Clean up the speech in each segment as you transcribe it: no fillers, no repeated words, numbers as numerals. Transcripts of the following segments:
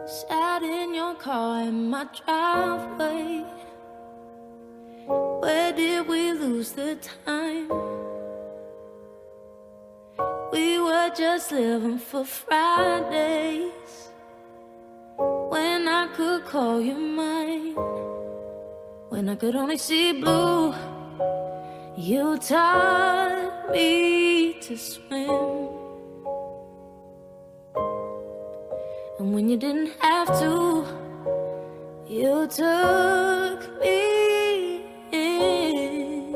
Sat in your car in my driveway. Where did we lose the time? We were just living for Fridays, when I could call you mine. When I could only see blue, you taught me to swim. And when you didn't have to, you took me in.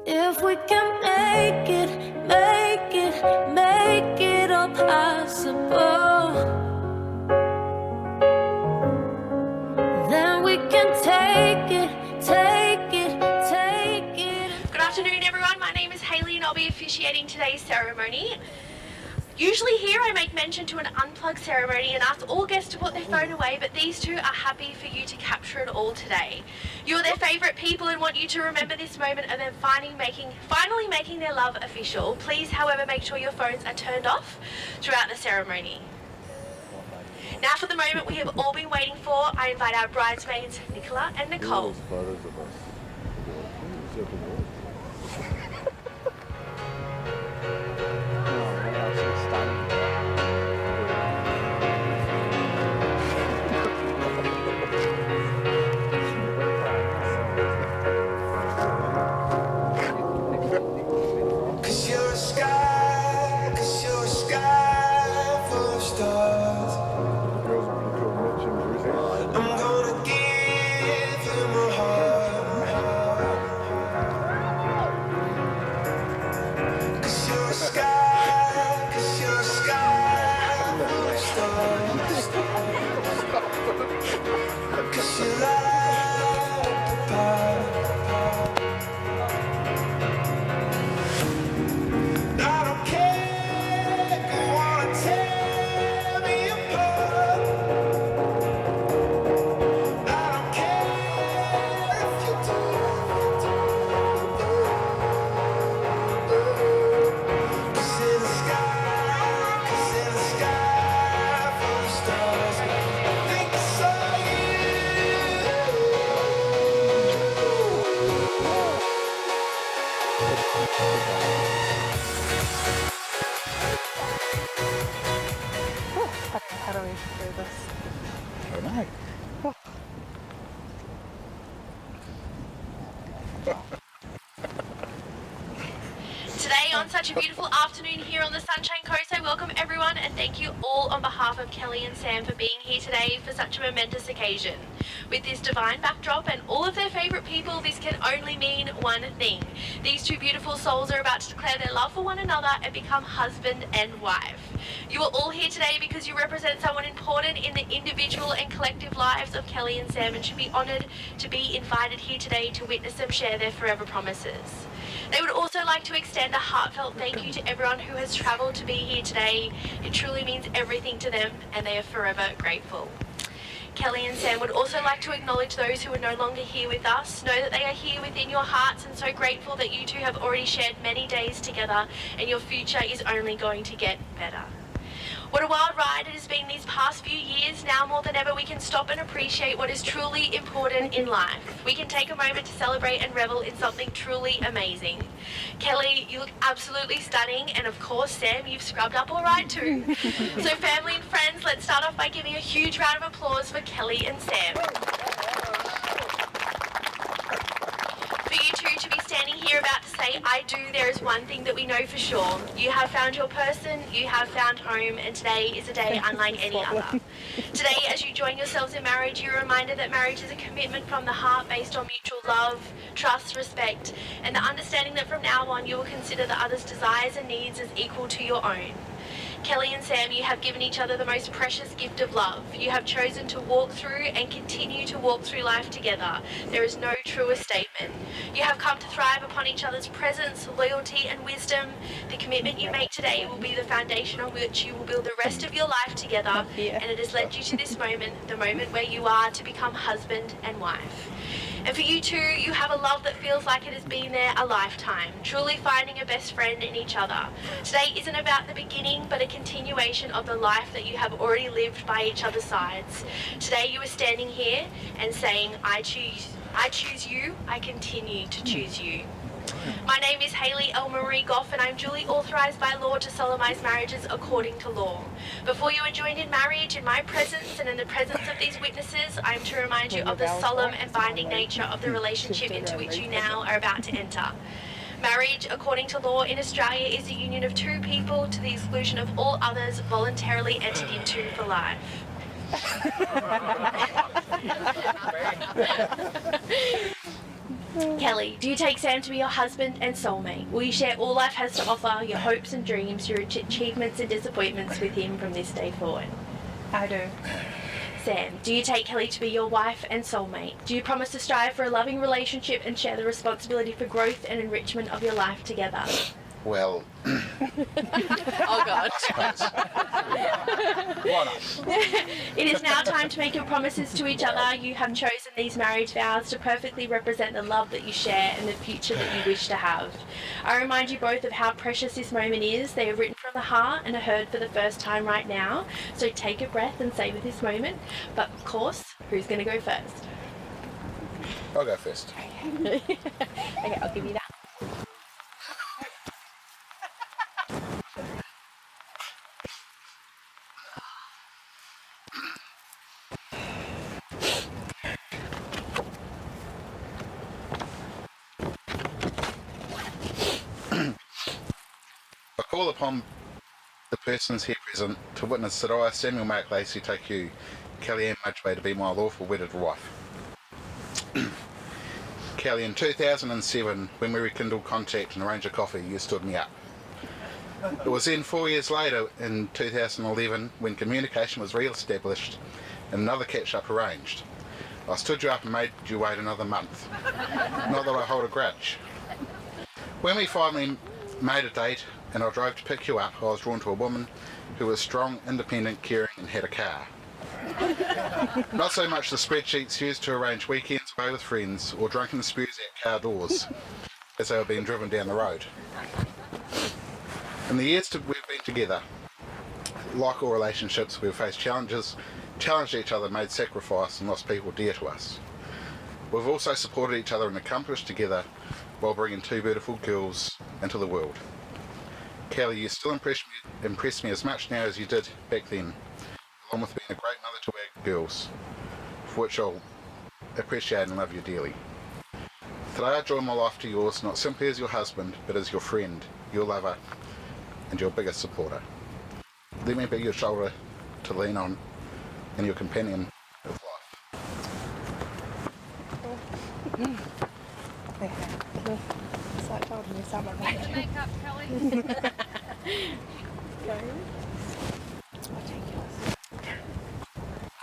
If we can make it all possible, then we can take it. Good afternoon, everyone. My name is Hayley and I'll be officiating today's ceremony. Usually here I make mention to an unplugged ceremony and ask all guests to put their phone away, but these two are happy for you to capture it all today. You're their favourite people and want you to remember this moment of them finally making their love official. Please, however, make sure your phones are turned off throughout the ceremony. Now for the moment we have all been waiting for, I invite our bridesmaids, Nicola and Nicole. How do we do this? I don't know. Today, on such a beautiful afternoon here on the Sunshine Coast, I welcome everyone and thank you all on behalf of Kelly and Sam for being here today for such a momentous occasion. With this divine backdrop and all of their favourite people, this can only mean one thing. These two beautiful souls are about to declare their love for one another and become husband and wife. You are all here today because you represent someone important in the individual and collective lives of Kelly and Sam and should be honoured to be invited here today to witness them share their forever promises. They would also like to extend a heartfelt thank you to everyone who has travelled to be here today. It truly means everything to them and they are forever grateful. Kelly and Sam would also like to acknowledge those who are no longer here with us. Know that they are here within your hearts and so grateful that you two have already shared many days together and your future is only going to get better. What a wild ride it has been these past few years. Now more than ever we can stop and appreciate what is truly important in life. We can take a moment to celebrate and revel in something truly amazing. Kelly, you look absolutely stunning, and of course Sam, you've scrubbed up all right too. So family and friends, let's start off by giving a huge round of applause for Kelly and Sam. For you two to be standing here about to say I do, there is one thing that we know for sure. You have found your person, you have found home, and today is a day unlike any other. Today, as you join yourselves in marriage, you're reminded that marriage is a commitment from the heart based on mutual love, trust, respect, and the understanding that from now on you will consider the other's desires and needs as equal to your own. Kelly and Sam, you have given each other the most precious gift of love. You have chosen to walk through and continue to walk through life together. There is no truer statement. You have come to thrive upon each other's presence, loyalty and wisdom. The commitment you make today will be the foundation on which you will build the rest of your life together, and it has led you to this moment, the moment where you are to become husband and wife. And for you two, you have a love that feels like it has been there a lifetime, truly finding a best friend in each other. Today isn't about the beginning, but a continuation of the life that you have already lived by each other's sides. Today you are standing here and saying, I choose you, I continue to choose you. My name is Hayley L. Marie Goff, and I'm duly authorised by law to solemnise marriages according to law. Before you are joined in marriage, in my presence and in the presence of these witnesses, I am to remind you of the solemn and binding nature of the relationship into which you now are about to enter. Marriage, according to law in Australia, is a union of two people to the exclusion of all others voluntarily entered into for life. Kelly, do you take Sam to be your husband and soulmate? Will you share all life has to offer, your hopes and dreams, your achievements and disappointments with him from this day forward? I do. Sam, do you take Kelly to be your wife and soulmate? Do you promise to strive for a loving relationship and share the responsibility for growth and enrichment of your life together? Well, Oh God. I suppose. Why not? It is now time to make your promises to each other. You have chosen these marriage vows to perfectly represent the love that you share and the future that you wish to have. I remind you both of how precious this moment is. They are written from the heart and are heard for the first time right now. So take a breath and savor this moment. But of course, who's going to go first? I'll go first. Okay, I'll give you that. I call upon the persons here present to witness that I, Samuel Mark Lacey, take you, Kelly Ann Mudgway, to be my lawful wedded wife. Kelly, in 2007, when we rekindled contact and arranged a coffee, you stood me up. It was then 4 years later, in 2011, when communication was re-established and another catch-up arranged. I stood you up and made you wait another month. Not that I hold a grudge. When we finally made a date and I drove to pick you up, I was drawn to a woman who was strong, independent, caring and had a car. Not so much the spreadsheets used to arrange weekends away with friends or drunken spews at car doors as they were being driven down the road. In the years we've been together, like all relationships, we've faced challenges, challenged each other, made sacrifice and lost people dear to us. We've also supported each other and accomplished together while bringing two beautiful girls into the world. Kelly, you still impress me as much now as you did back then, along with being a great mother to our girls, for which I'll appreciate and love you dearly. Today I join my life to yours, not simply as your husband, but as your friend, your lover, and your biggest supporter. Let me be your shoulder to lean on and your companion of life. Okay. So I told me someone Makeup, Kelly.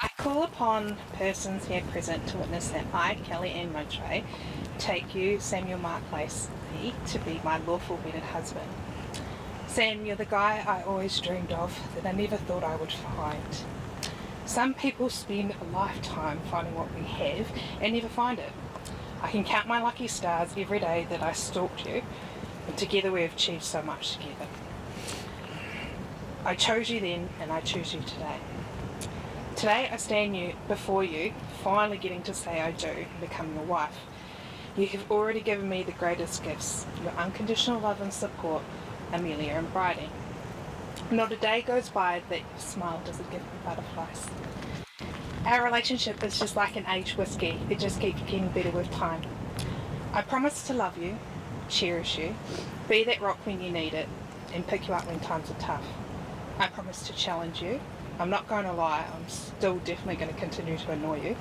I call upon persons here present to witness that I, Kelly Ann Mudgway, take you, Samuel Mark Lacey, to be my lawful wedded husband. Sam, you're the guy I always dreamed of, that I never thought I would find. Some people spend a lifetime finding what we have and never find it. I can count my lucky stars every day that I stalked you, and together we have achieved so much together. I chose you then, and I choose you today. Today I stand before you, finally getting to say I do and become your wife. You have already given me the greatest gifts, your unconditional love and support, Amelia and Bridie. Not a day goes by that your smile doesn't give me butterflies. Our relationship is just like an aged whiskey, it just keeps getting better with time. I promise to love you, cherish you, be that rock when you need it, and pick you up when times are tough. I promise to challenge you. I'm not going to lie, I'm still definitely going to continue to annoy you.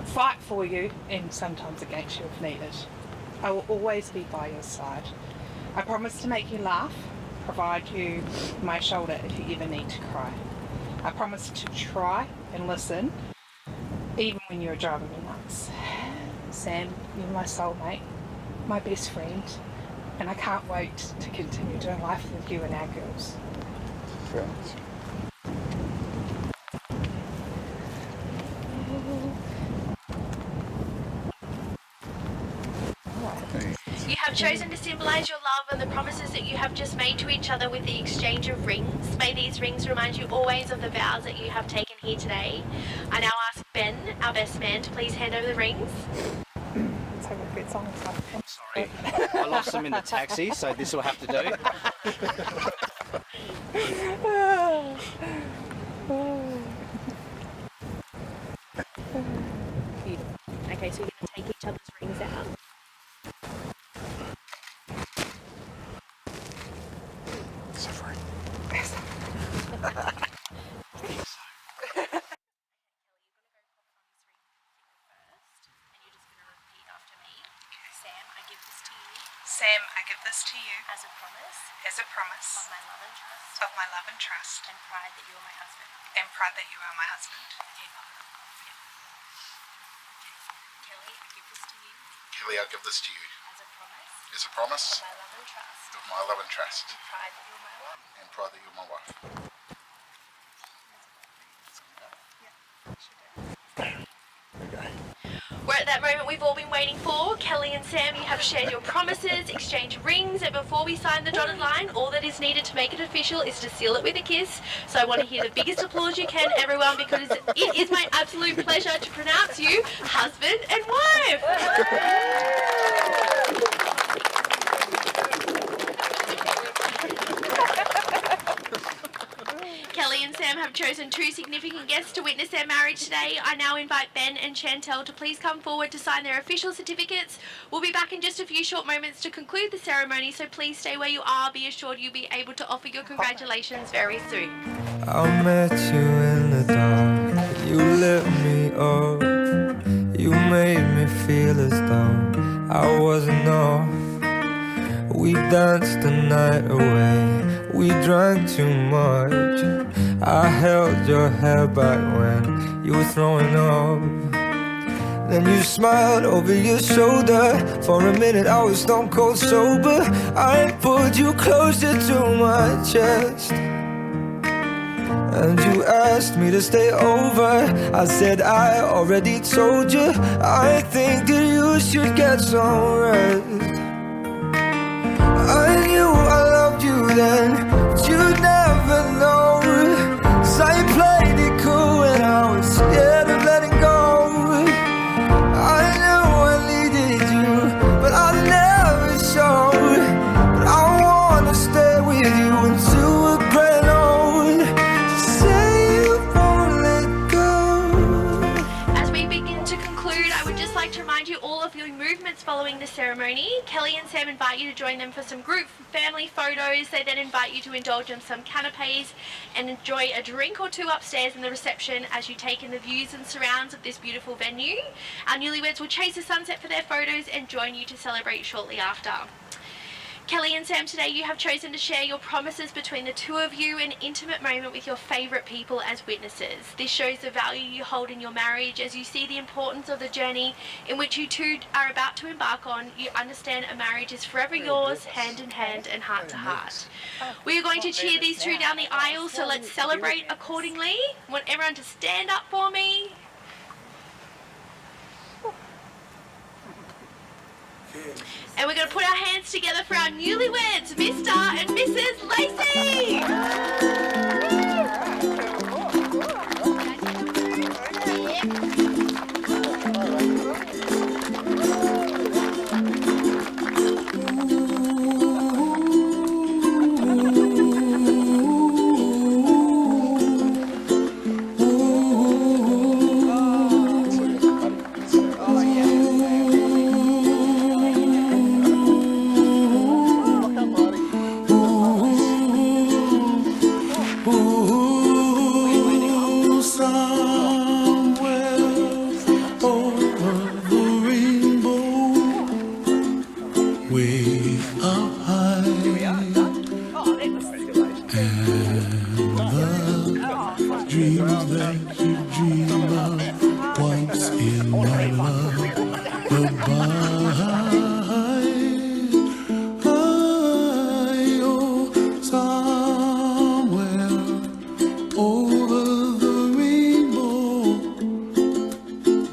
Fight for you, and sometimes against you if needed. I will always be by your side. I promise to make you laugh, provide you my shoulder if you ever need to cry. I promise to try and listen, even when you're driving me nuts. Sam, you're my soulmate, my best friend, and I can't wait to continue doing life with you and our girls. Friends. chosen to symbolise your love and the promises that you have just made to each other with the exchange of rings. May these rings remind you always of the vows that you have taken here today. I now ask Ben, our best man, to please hand over the rings. Let's have a good song. Sorry, I lost them in the taxi, so this will have to do. Okay, so you're going to take each other's rings out. Suffering. Sam, I give this to you As a promise as a promise of my love and trust of my love and trust and pride that you are my husband. and pride that you are my husband. Kelly, I give this to you Kelly, I give this to you as a promise as a promise of my love and trust of my love and trust and pride that you are my wife. and pride that you're my wife. We're at that moment we've all been waiting for. Kelly and Sam, you have shared your promises, exchanged rings, and before we sign the dotted line, all that is needed to make it official is to seal it with a kiss. So I want to hear the biggest applause you can, everyone, because it is my absolute pleasure to pronounce you husband and wife. Kelly and Sam have chosen two significant guests to witness their marriage today. I now invite Ben and Chantel to please come forward to sign their official certificates. We'll be back in just a few short moments to conclude the ceremony, so please stay where you are. Be assured you'll be able to offer your congratulations very soon. I met you in the dark, you lit me up, you made me feel as though I wasn't off. We danced the night away, we drank too much. I held your hair back when you were throwing up. Then you smiled over your shoulder. For a minute I was stone cold sober. I pulled you closer to my chest and you asked me to stay over. I said I already told you, I think that you should get some rest. I knew I loved you then, but you'd never know. 'Cause I played it cool and I was scared of letting go. I knew I needed you, but I never showed. But I wanna stay with you until we're grown old. Say you won't let go. As we begin to conclude, I would just like to remind you all of your movements following the ceremony. Kelly and Sam invite you to join them for some group family photos. They then invite you to indulge in some canapes and enjoy a drink or two upstairs in the reception as you take in the views and surrounds of this beautiful venue. Our newlyweds will chase the sunset for their photos and join you to celebrate shortly after. Kelly and Sam, today you have chosen to share your promises between the two of you, an intimate moment with your favourite people as witnesses. This shows the value you hold in your marriage as you see the importance of the journey in which you two are about to embark on. You understand a marriage is forever yours, hand in hand and heart to heart. We are going to cheer these two down the aisle, so let's celebrate accordingly. I want everyone to stand up for me. And we're going to put our hands together for our newlyweds, Mr. and Mrs. Lacey.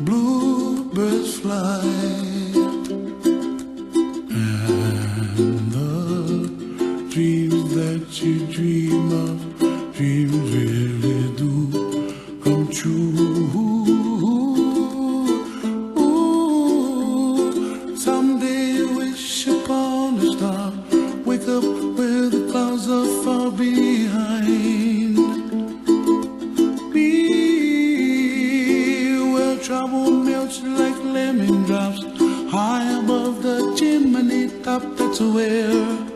Bluebirds fly. raindrops high above the chimney top. That's where